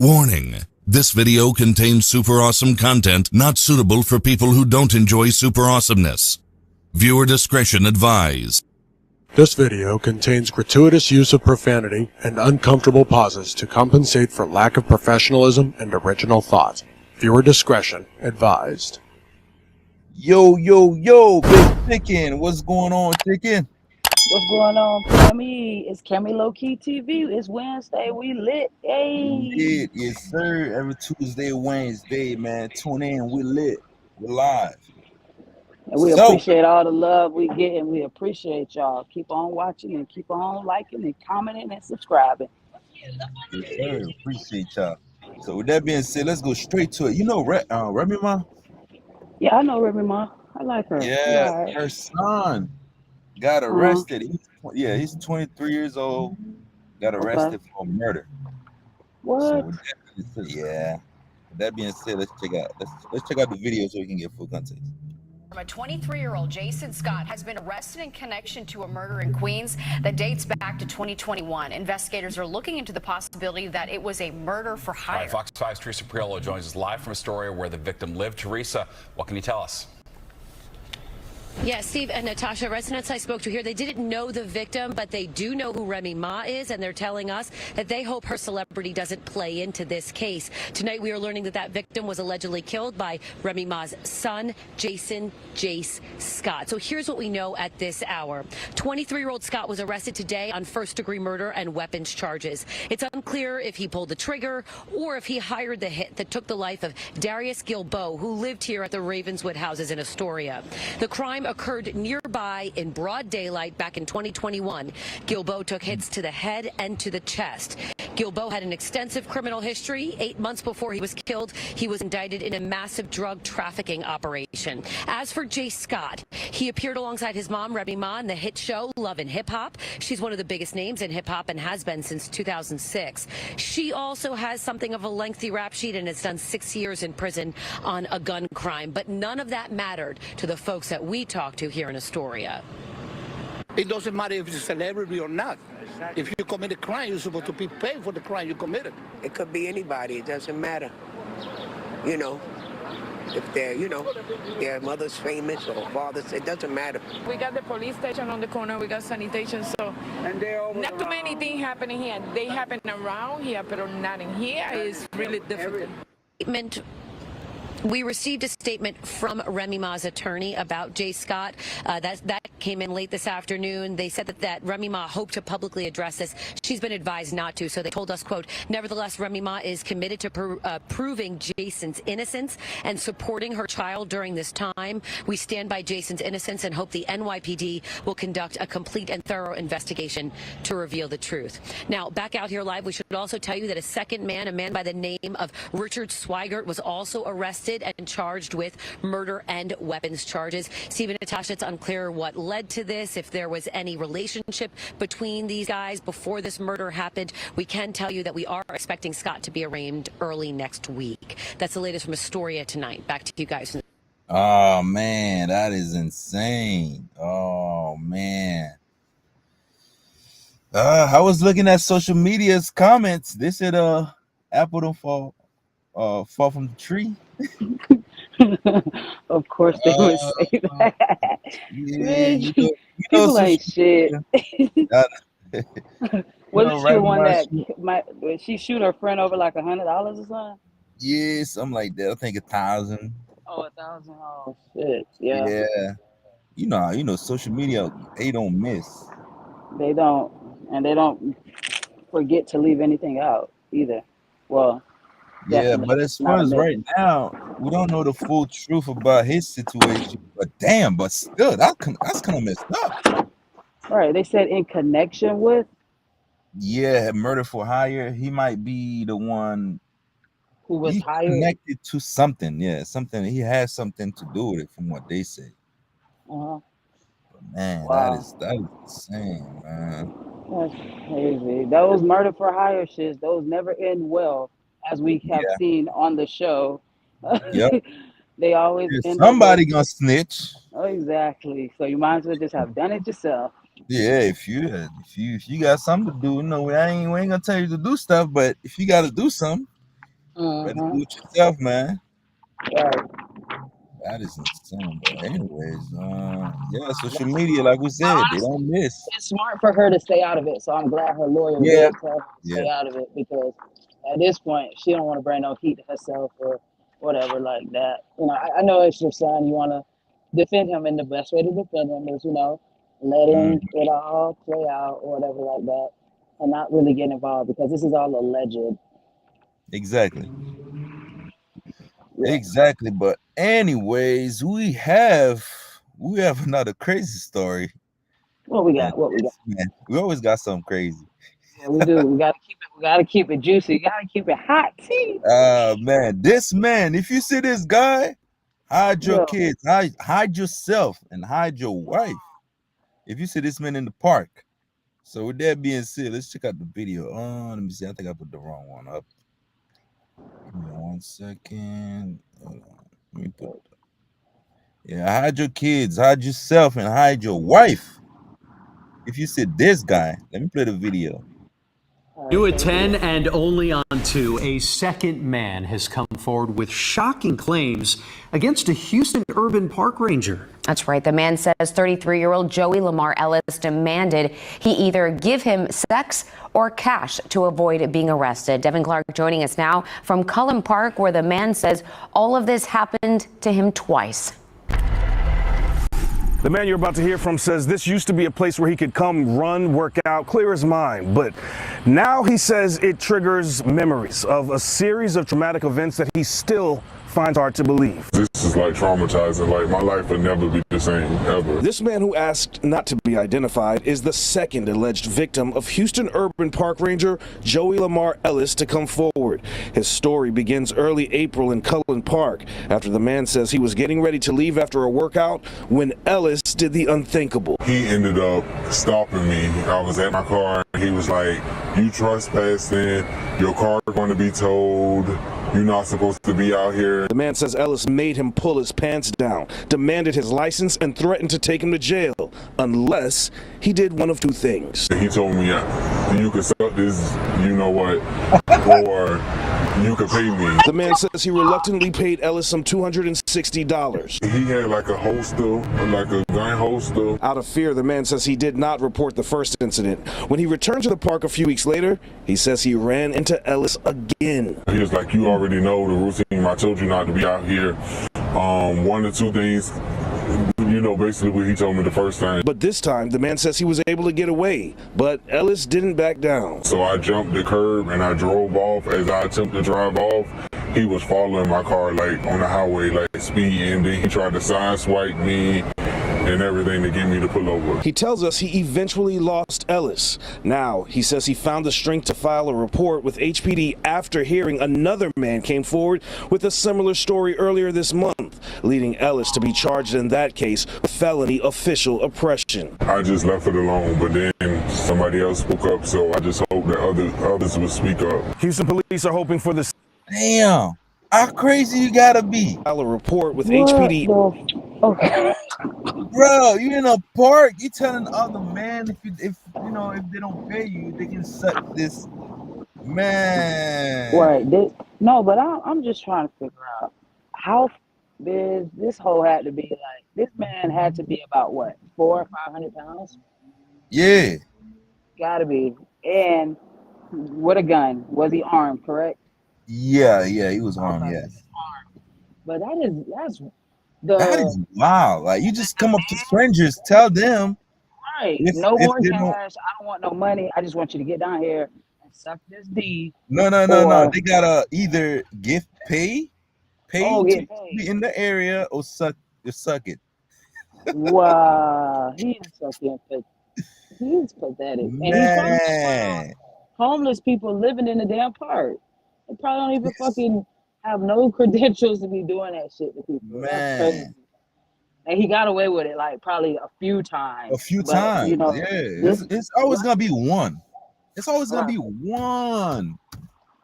Warning: this video contains super awesome content not suitable for people who don't enjoy super awesomeness. Viewer discretion advised. This video contains gratuitous use of profanity and uncomfortable pauses to compensate for lack of professionalism and original thought. Viewer discretion advised. Yo, Big Chicken. What's going on, Chicken? What's going on, Cammy? It's Cammy Low Key TV. It's Wednesday. We lit. Hey. Yes, sir. Every Tuesday, Wednesday, man. Tune in. We lit. We're live. And we appreciate all the love we get, and we appreciate y'all. Keep on watching and keep on liking and commenting and subscribing. Yes, sir. Appreciate y'all. So with that being said, let's go straight to it. You know Remy Ma? Yeah, I know Remy Ma. I like her. Yeah, her son got arrested. He's 23 years old. Got arrested for murder. What? So with that being said, let's check out the video so we can get full context. A 23-year-old Jason Scott has been arrested in connection to a murder in Queens that dates back to 2021. Investigators are looking into the possibility that it was a murder for hire. Right, Fox 5's Teresa Priolo joins us live from Astoria where the victim lived. Teresa, what can you tell us? Yeah, Steve and Natasha, residents I spoke to here, they didn't know the victim, but they do know who Remy Ma is, and they're telling us that they hope her celebrity doesn't play into this case. Tonight, we are learning that that victim was allegedly killed by Remy Ma's son, Jace Scott. So here's what we know at this hour. 23-year-old Scott was arrested today on first-degree murder and weapons charges. It's unclear if he pulled the trigger or if he hired the hit that took the life of Darius Gilbo, who lived here at the Ravenswood houses in Astoria. The crime occurred nearby in broad daylight back in 2021. Gilbo took hits to the head and to the chest. Gilbo had an extensive criminal history. 8 months before he was killed, he was indicted in a massive drug trafficking operation. As for Jace Scott, he appeared alongside his mom, Remy Ma, in the hit show Love and Hip Hop. She's one of the biggest names in hip hop and has been since 2006. She also has something of a lengthy rap sheet and has done 6 years in prison on a gun crime. But none of that mattered to the folks that we talked to here in Astoria. It doesn't matter if it's a celebrity or not. If you commit a crime, you're supposed to be paid for the crime you committed. It could be anybody. It doesn't matter. You know, if they're, their mother's famous or father's, it doesn't matter. We got the police station on the corner. We got sanitation. So not too many things happening here. They happen around here, but not in here. It's really difficult. We received a statement from Remy Ma's attorney about Jace Scott. That came in late this afternoon. They said that Remy Ma hoped to publicly address this. She's been advised not to, so they told us, quote, nevertheless, Remy Ma is committed to proving Jason's innocence and supporting her child during this time. We stand by Jason's innocence and hope the NYPD will conduct a complete and thorough investigation to reveal the truth. Now, back out here live, we should also tell you that a second man, a man by the name of Richard Swigert, was also arrested and charged with murder and weapons charges. Steve and Natasha, it's unclear what led to this, if there was any relationship between these guys before this murder happened. We can tell you that we are expecting Scott to be arraigned early next week. That's the latest from Astoria tonight. Back to you guys. Oh, man, that is insane. Oh, man. I was looking at social media's comments. They said apple don't fall from the tree. Of course they would say that. Man, people ain't shit. Wasn't she one that did she shoot her friend over like $100 or something? Yeah, something like that. I think 1,000. Oh, 1,000. Oh shit. Yeah. Yeah. You know, social media, they don't miss. They don't, and they don't forget to leave anything out either. Well, yeah, but as far as right now, we don't know the full truth about his situation. But damn, but still, that's kind of messed up. Right. They said in connection with. Yeah, murder for hire. He might be the one who was hired, connected to something. Yeah, something. He has something to do with it, from what they say. But man, wow. that is insane, man. That's crazy. Those murder for hire shits, those never end well. As we have seen on the show, yep. They always somebody gonna snitch. Oh, exactly. So you might as well just have done it yourself. Yeah, if you got something to do, we ain't gonna tell you to do stuff, but if you got to do something, Better do Mm-hmm. it yourself, man. Right. That is insane. But anyways, yeah, social media, like we said, they don't miss. It's smart for her to stay out of it. So I'm glad her lawyer Yeah, did tell her to yeah, stay out of it, because at this point she don't want to bring no heat to herself or whatever like that. I know it's your son. You want to defend him, and the best way to defend him is, letting mm, it all play out or whatever like that, and not really get involved, because this is all alleged. exactly, Yeah. exactly. But anyways, we have another crazy story, What we and got? What we got? man, we always got something crazy. Yeah, we do. We gotta keep it. We gotta keep it juicy. We gotta keep it hot. See? Man, this man, if you see this guy, hide your Yeah. kids, hide yourself, and hide your wife. If you see this man in the park. So with that being said, let's check out the video. Let me see. I think I put the wrong one up. Give me 1 second. Hold on. Let me put. Yeah, hide your kids, hide yourself, and hide your wife. If you see this guy, let me play the video. New at 10 and only on 2, a second man has come forward with shocking claims against a Houston urban park ranger. That's right. The man says 33-year-old Joey Lamar Ellis demanded he either give him sex or cash to avoid being arrested. Devin Clark joining us now from Cullen Park, where the man says all of this happened to him twice. The man you're about to hear from says this used to be a place where he could come, run, work out, clear his mind. But now he says it triggers memories of a series of traumatic events that he still finds hard to believe. This is like traumatizing. Like, my life will never be the same, ever. This man, who asked not to be identified, is the second alleged victim of Houston urban park ranger Joey Lamar Ellis to come forward. His story begins early April in Cullen Park after the man says he was getting ready to leave after a workout when Ellis did the unthinkable. He ended up stopping me. I was at my car and he was like, "You trespassing, your car going to be towed. You're not supposed to be out here." The man says Ellis made him pull his pants down, demanded his license, and threatened to take him to jail unless he did one of two things. He told me, "You can suck this, you know what, or you could pay me." The man says he reluctantly paid Ellis some $260. He had like a holster, like a gun holster. Out of fear, the man says he did not report the first incident. When he returned to the park a few weeks later, he says he ran into Ellis again. He was like, "You already know the routine. I told you not to be out here." One or two things, basically what he told me the first time. But this time, the man says he was able to get away, but Ellis didn't back down. So I jumped the curb and I drove off. As I attempted to drive off, he was following my car, like on the highway, like speeding. And then he tried to sideswipe me and everything to get me to pull over. He tells us he eventually lost Ellis. Now, he says he found the strength to file a report with HPD after hearing another man came forward with a similar story earlier this month, leading Ellis to be charged in that case with felony official oppression. I just left it alone, but then somebody else spoke up, so I just hope that others would speak up. Houston police are hoping for this. Damn, how crazy you gotta be? File a report with HPD. Okay. Bro, you in a park, you telling the other man if they don't pay you, they can suck this man. Right. No, but I'm just trying to figure out how big this hole had to be. Like, this man had to be about what, 400 or 500 pounds? Yeah. Gotta be. And with a gun. Was he armed, correct? Yeah, he was armed, Okay. yes. But That is wild. Like, you just come up to strangers, tell them. right. If No more they cash. don't- I don't want no money. I just want you to get down here and suck this D. No. Or- They gotta either pay Oh, to get paid. be in the area or suck it. Wow. He's pathetic. And he's probably Man. homeless people living in the damn park. They probably don't even fucking have no credentials to be doing that shit to people. That's crazy. Man. And he got away with it like probably a few times. A few But, times. Yeah. this- It's always gonna be one. It's always gonna be one.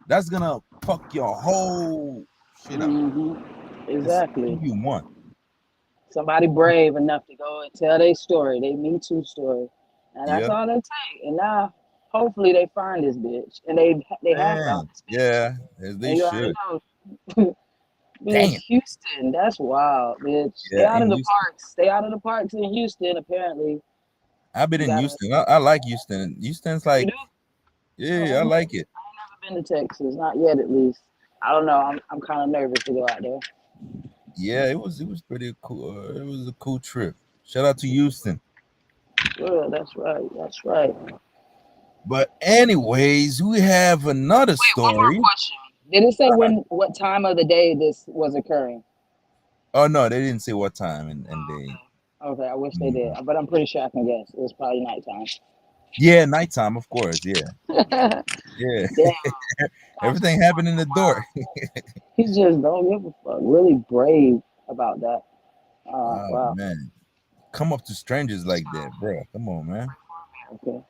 That's gonna fuck your whole shit up. Exactly. It's gonna be one. Somebody brave enough to go and tell their story, their Me Too story. And that's Yep. all they take. And now, hopefully they find this bitch, and they have found this bitch. Yeah, as they And you already should. know. Bitch, Damn. Houston, that's wild, bitch. Stay Yeah, out of in the Houston. parks. Stay out of the parks in Houston. Apparently, I've been you in gotta. Houston. I like Houston. Houston's You like, do? yeah, I like it. I've never been to Texas, not yet, at least. I don't know. I'm kind of nervous to go out there. Yeah, it was pretty cool. It was a cool trip. Shout out to Houston. Good, that's right. That's right. But anyways, we have another One more story. question. Did it say what time of the day this was occurring? Oh no, they didn't say what time and day. Okay, I wish they did, but I'm pretty sure I can guess. It was probably nighttime. Yeah, nighttime, of course. Yeah. Yeah. Damn. Everything happened in the dark. He just don't give a fuck. Really brave about that. Oh Wow. man, come up to strangers like that, bro. Come on, man. Okay.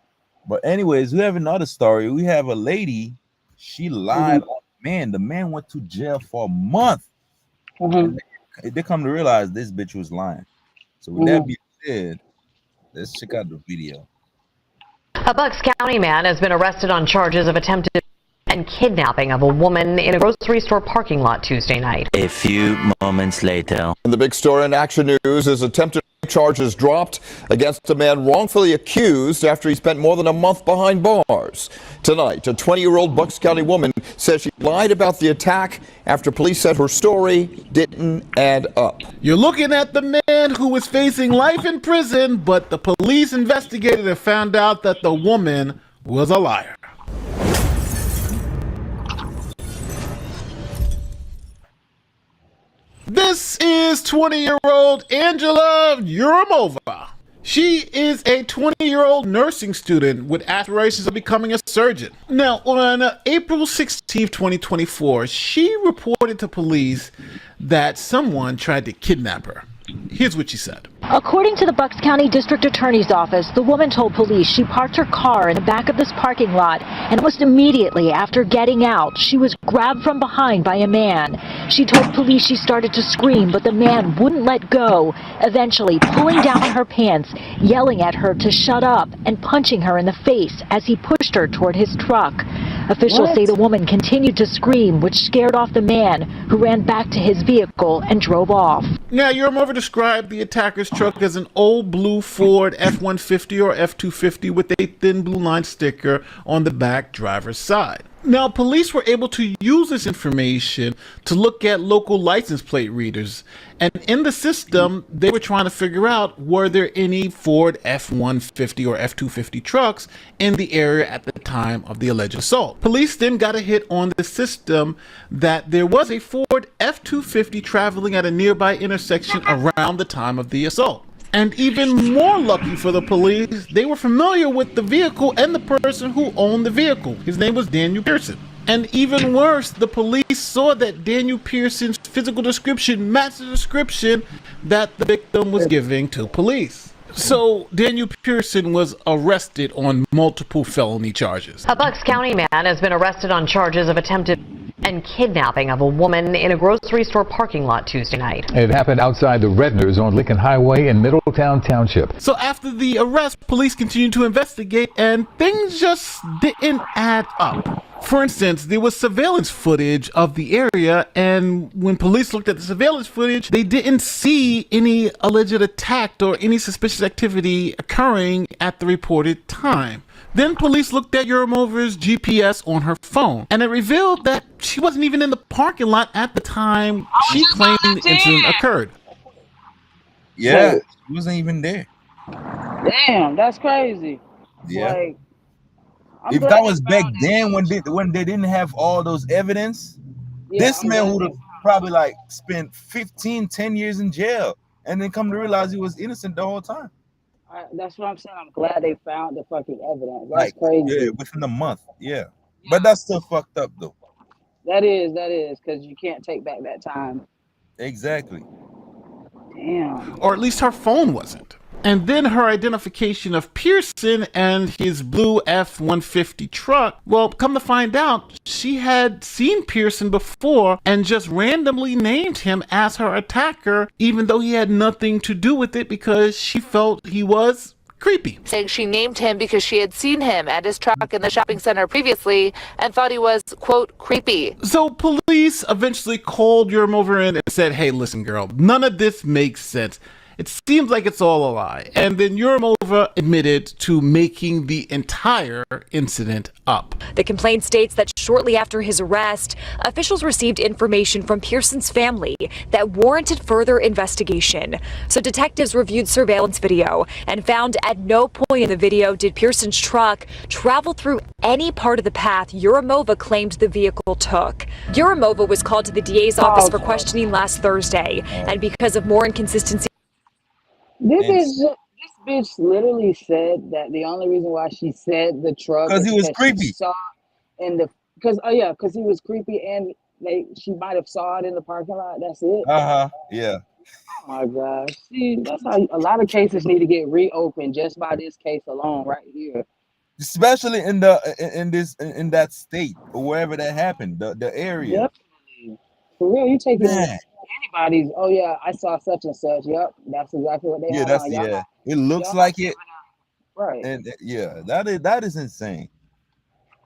But anyways, we have another story. We have a lady. She lied on the man. The man went to jail for a month. And they come to realize this bitch was lying. So with that being said, let's check out the video. A Bucks County man has been arrested on charges of attempted and kidnapping of a woman in a grocery store parking lot Tuesday night. A few moments later. And the big story in Action News is attempted charges dropped against a man wrongfully accused after he spent more than a month behind bars. Tonight, a 20-year-old Bucks County woman says she lied about the attack after police said her story didn't add up. You're looking at the man who was facing life in prison, but the police investigated and found out that the woman was a liar. This is 20-year-old Angela Yuramova. She is a 20-year-old nursing student with aspirations of becoming a surgeon. Now, on April 16, 2024, she reported to police that someone tried to kidnap her. Here's what she said. According to the Bucks County District Attorney's Office, the woman told police she parked her car in the back of this parking lot, and almost immediately after getting out, she was grabbed from behind by a man. She told police she started to scream, but the man wouldn't let go, eventually pulling down her pants, yelling at her to shut up, and punching her in the face as he pushed her toward his truck. Officials say the woman continued to scream, which scared off the man, who ran back to his vehicle and drove off. Now, Yuramova described the attacker's truck as an old blue Ford F-150 or F-250 with a thin blue line sticker on the back driver's side. Now, police were able to use this information to look at local license plate readers. And in the system, they were trying to figure out, were there any Ford F-150 or F-250 trucks in the area at the time of the alleged assault. Police then got a hit on the system that there was a Ford F-250 traveling at a nearby intersection around the time of the assault. And even more lucky for the police, they were familiar with the vehicle and the person who owned the vehicle. His name was Daniel Pearson. And even worse, the police saw that Daniel Pearson's physical description matched the description that the victim was giving to police. So Daniel Pearson was arrested on multiple felony charges. A Bucks County man has been arrested on charges of attempted and kidnapping of a woman in a grocery store parking lot Tuesday night. It happened outside the Redners on Lincoln Highway in Middletown Township. So after the arrest, police continued to investigate and things just didn't add up. For instance, there was surveillance footage of the area, and when police looked at the surveillance footage, they didn't see any alleged attack or any suspicious activity occurring at the reported time. Then police looked at Yuramova's GPS on her phone, and it revealed that she wasn't even in the parking lot at the time she claimed the incident occurred. Yeah, she wasn't even there. Damn, that's crazy. Yeah. Like, if that was back then when they didn't have all those evidence, this man would have probably like spent 10 years in jail and then come to realize he was innocent the whole time. That's what I'm saying. I'm glad they found the fucking evidence. That's crazy. Yeah, within a month. Yeah. But that's still fucked up though. That is, because you can't take back that time. Exactly. Damn. Or at least her phone wasn't. And then her identification of Pearson and his blue F-150 truck, well, come to find out, she had seen Pearson before and just randomly named him as her attacker, even though he had nothing to do with it because she felt he was creepy. Saying she named him because she had seen him and his truck in the shopping center previously and thought he was, quote, creepy. So police eventually called Yurimova in and said, hey, listen, girl, none of this makes sense. It seems like it's all a lie. And then Yurimova admitted to making the entire incident up. The complaint states that shortly after his arrest, officials received information from Pearson's family that warranted further investigation. So detectives reviewed surveillance video and found at no point in the video did Pearson's truck travel through any part of the path Yurimova claimed the vehicle took. Yurimova was called to the DA's office for questioning last Thursday, and because of more inconsistency. This bitch literally said that the only reason why she said the truck because he was creepy. she saw in the because he was creepy and she might have saw it in the parking lot. That's it. Yeah. Oh my gosh. See, that's how a lot of cases need to get reopened just by this case alone right here. Especially in that state or wherever that happened, the area. Yep. For real, you taking anybody's? Oh yeah, I saw such and such. Yep, that's exactly what they. Yeah, that's It looks like it. Right. And that is insane.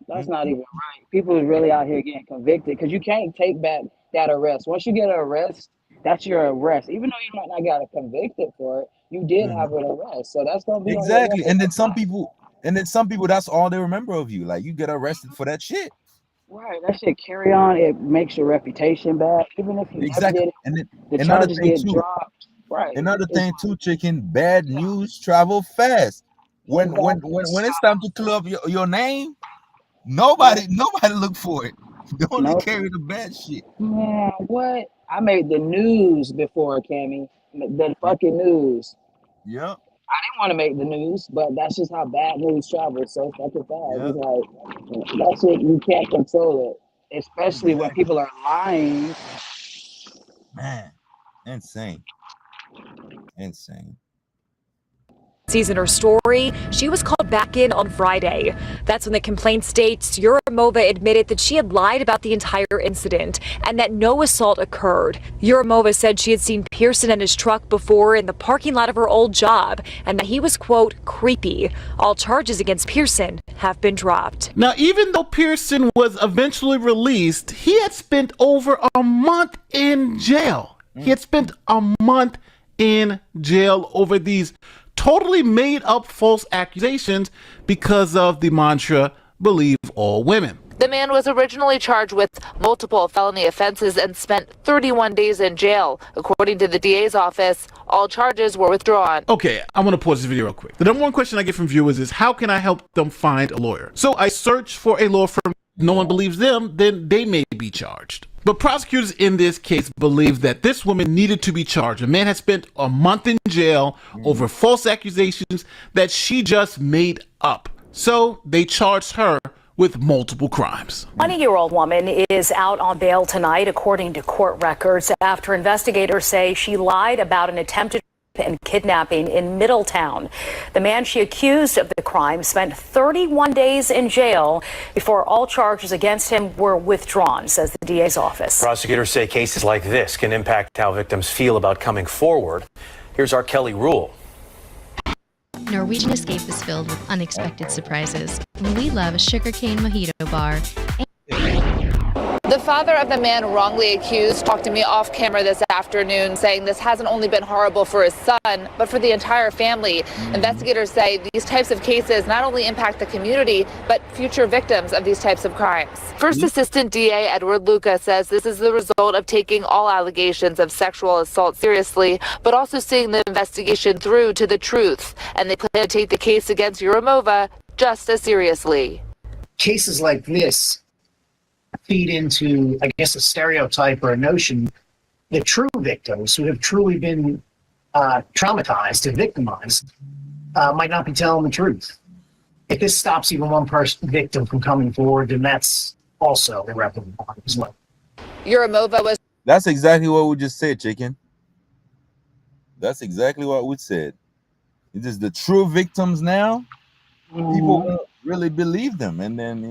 That's not even right. People are really out here getting convicted because you can't take back that arrest. Once you get an arrest, that's your arrest. Even though you might not got convicted for it, you did have an arrest. So that's gonna be exactly. And then some people, that's all they remember of you. Like you get arrested for that shit. Right, that shit carry on. It makes your reputation bad, even if you never did it. And then the charges get dropped. Right. Another thing too, chicken. Bad news travel fast. When it's time to clear up your name, nobody look for it. They only carry the bad shit. Man, what? I made the news before, Cammy. The fucking news. Yep. I didn't want to make the news, but that's just how bad news travels so fucking fast. It's like that shit, you can't control it, especially when people are lying. Man, insane. In her story, she was called back in on Friday. That's when the complaint states Yurimova admitted that she had lied about the entire incident and that no assault occurred. Yurimova said she had seen Pearson and his truck before in the parking lot of her old job and that he was, quote, creepy. All charges against Pearson have been dropped. Now, even though Pearson was eventually released, he had spent over a month in jail. He had spent a month in jail over these totally made up false accusations because of the mantra, believe all women. The man was originally charged with multiple felony offenses and spent 31 days in jail. According to the DA's office, all charges were withdrawn. Okay, I want to pause this video real quick. The number one question I get from viewers is, how can I help them find a lawyer? So I search for a law firm. No one believes them, then they may be charged. But prosecutors in this case believe that this woman needed to be charged. A man had spent a month in jail over false accusations that she just made up. So they charged her with multiple crimes. 20-year-old woman is out on bail tonight, according to court records, after investigators say she lied about an attempted and kidnapping in Middletown. The man she accused of the crime spent 31 days in jail before all charges against him were withdrawn, says the DA's office. Prosecutors say cases like this can impact how victims feel about coming forward. Here's our Kelly Rule. Norwegian Escape is filled with unexpected surprises. We love a sugarcane mojito bar. The father of the man wrongly accused talked to me off camera this afternoon, saying this hasn't only been horrible for his son, but for the entire family. Investigators say these types of cases not only impact the community, but future victims of these types of crimes. First Assistant DA Edward Luca says this is the result of taking all allegations of sexual assault seriously, but also seeing the investigation through to the truth. And they plan to take the case against Yurimova just as seriously. Cases like this feed into, I guess, a stereotype or a notion that true victims who have truly been traumatized and victimized might not be telling the truth. If this stops even one victim from coming forward, then that's also irreparable as well. Yurimova was... That's exactly what we just said, chicken. That's exactly what we said. It is the true victims now. People won't really believe them, and then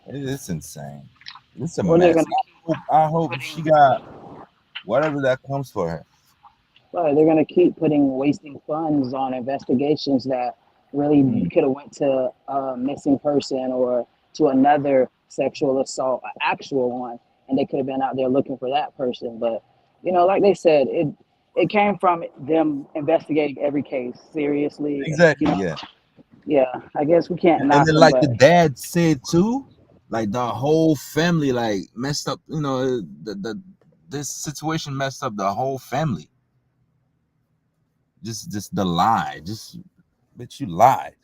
it's insane. It's a mess. I hope she got whatever that comes for her. But they're gonna keep wasting funds on investigations that really could have went to a missing person or to another sexual assault, an actual one, and they could have been out there looking for that person. But like they said, it came from them investigating every case seriously. Exactly. Yeah. Yeah, I guess we can't And knock then them, like the but dad said too, like the whole family like messed up. This situation messed up the whole family. Just the lie. But you lied.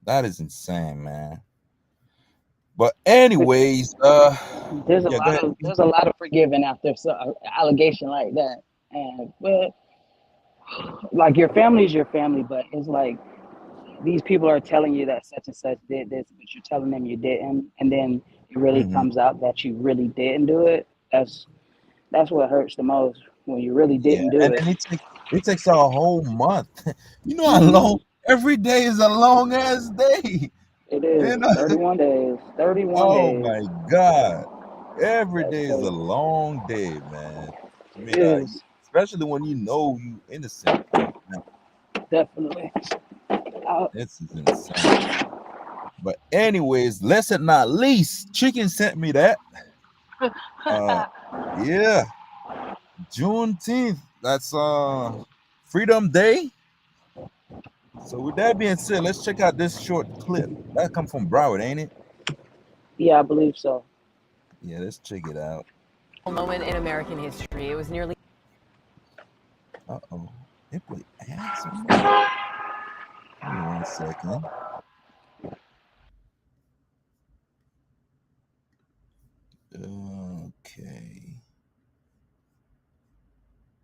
That is insane, man. But anyways, there's a yeah, go ahead. lot of forgiving after an allegation like that. And but like your family is your family, but it's like these people are telling you that such and such did this, but you're telling them you didn't, and then it really comes out that you really didn't do it. That's what hurts the most, when you really Yeah, didn't do and it. then it takes a whole month. You know how Mhm. long every day is a long ass day. It is You know? 31 days. 31 Oh days. my God. Every That's day is a crazy. long day, man. I It mean, is especially when you know you innocent. definitely. This is insane. But anyways, last but not least, Chicken sent me that. Yeah, Juneteenth. That's Freedom Day. So with that being said, let's check out this short clip. That come from Broward, ain't it? Yeah, I believe so. Yeah, let's check it out. Moment in American history. It was nearly. Uh-oh. It played ads on that. Give me 1 second. Okay.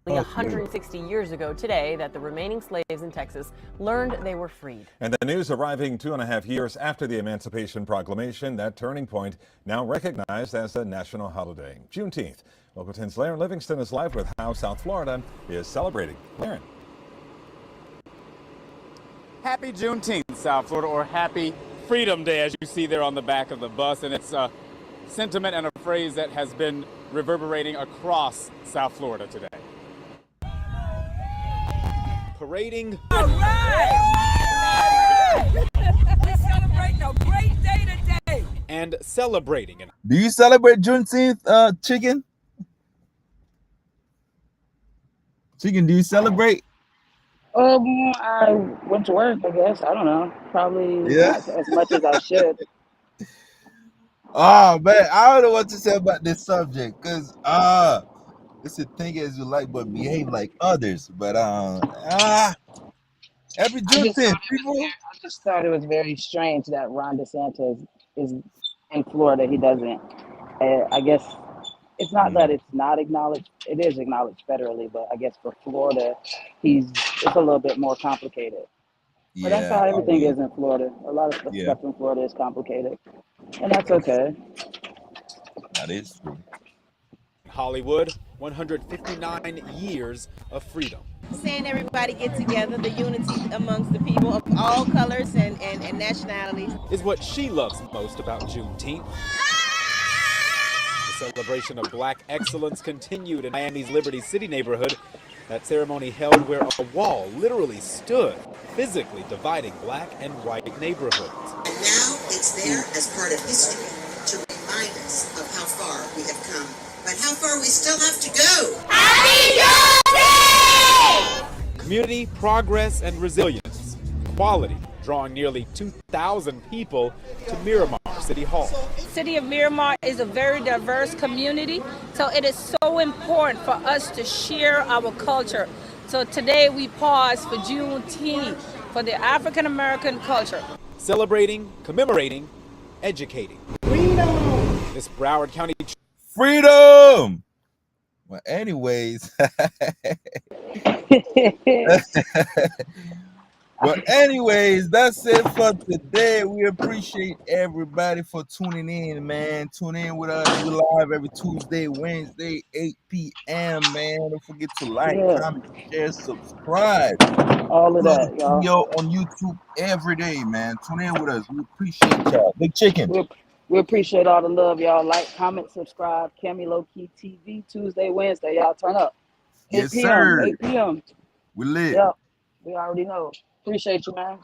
160 years ago today that the remaining slaves in Texas learned they were freed. And the news arriving 2.5 years after the Emancipation Proclamation, that turning point now recognized as a national holiday. Juneteenth. Local 10's Laren Livingston is live with how South Florida is celebrating. Laren. Happy Juneteenth, South Florida, or Happy Freedom Day, as you see there on the back of the bus. And it's a sentiment and a phrase that has been reverberating across South Florida today. Parading. All right! We're celebrating a great day today. And celebrating. Do you celebrate Juneteenth, Chicken? Chicken, do you celebrate? I went to work, I guess. I don't know. Probably not as much as I should. Oh man, I don't know what to say about this subject, because it's a thing as you like, but behave like others. But every Juneteenth, people. I just thought it was very strange that Ron DeSantis is in Florida. He doesn't. I guess it's not that it's not acknowledged. It is acknowledged federally, but I guess for Florida, it's a little bit more complicated. But that's how everything is in Florida. A lot of stuff in Florida is complicated, and that's okay. That is true. Hollywood, 159 years of freedom. Saying everybody get together, the unity amongst the people of all colors and nationalities. Is what she loves most about Juneteenth. The celebration of Black excellence continued in Miami's Liberty City neighborhood. That ceremony held where a wall literally stood, physically dividing Black and white neighborhoods. And now it's there as part of history to remind us of how far we have come, but how far we still have to go. Happy Juneteenth! Community, progress, and resilience. Quality, drawing nearly 2,000 people to Miramar City Hall. City of Miramar is a very diverse community, so it is so important for us to share our culture. So today we pause for Juneteenth, for the African American culture. Celebrating, commemorating, educating. Freedom! This Broward County. Freedom! Well, anyways. But anyways, that's it for today. We appreciate everybody for tuning in, man. Tune in with us. We live every Tuesday, Wednesday, 8 p.m., man. Don't forget to like, comment, share, subscribe. All of that, y'all. Video on YouTube every day, man. Tune in with us. We appreciate y'all. Big Chicken. We appreciate all the love, y'all. Like, comment, subscribe. Cammy Low Key TV, Tuesday, Wednesday. Y'all turn up. Yes, 8 p.m. sir. 8 p.m. We lit. Yep. We already know. Appreciate you, man.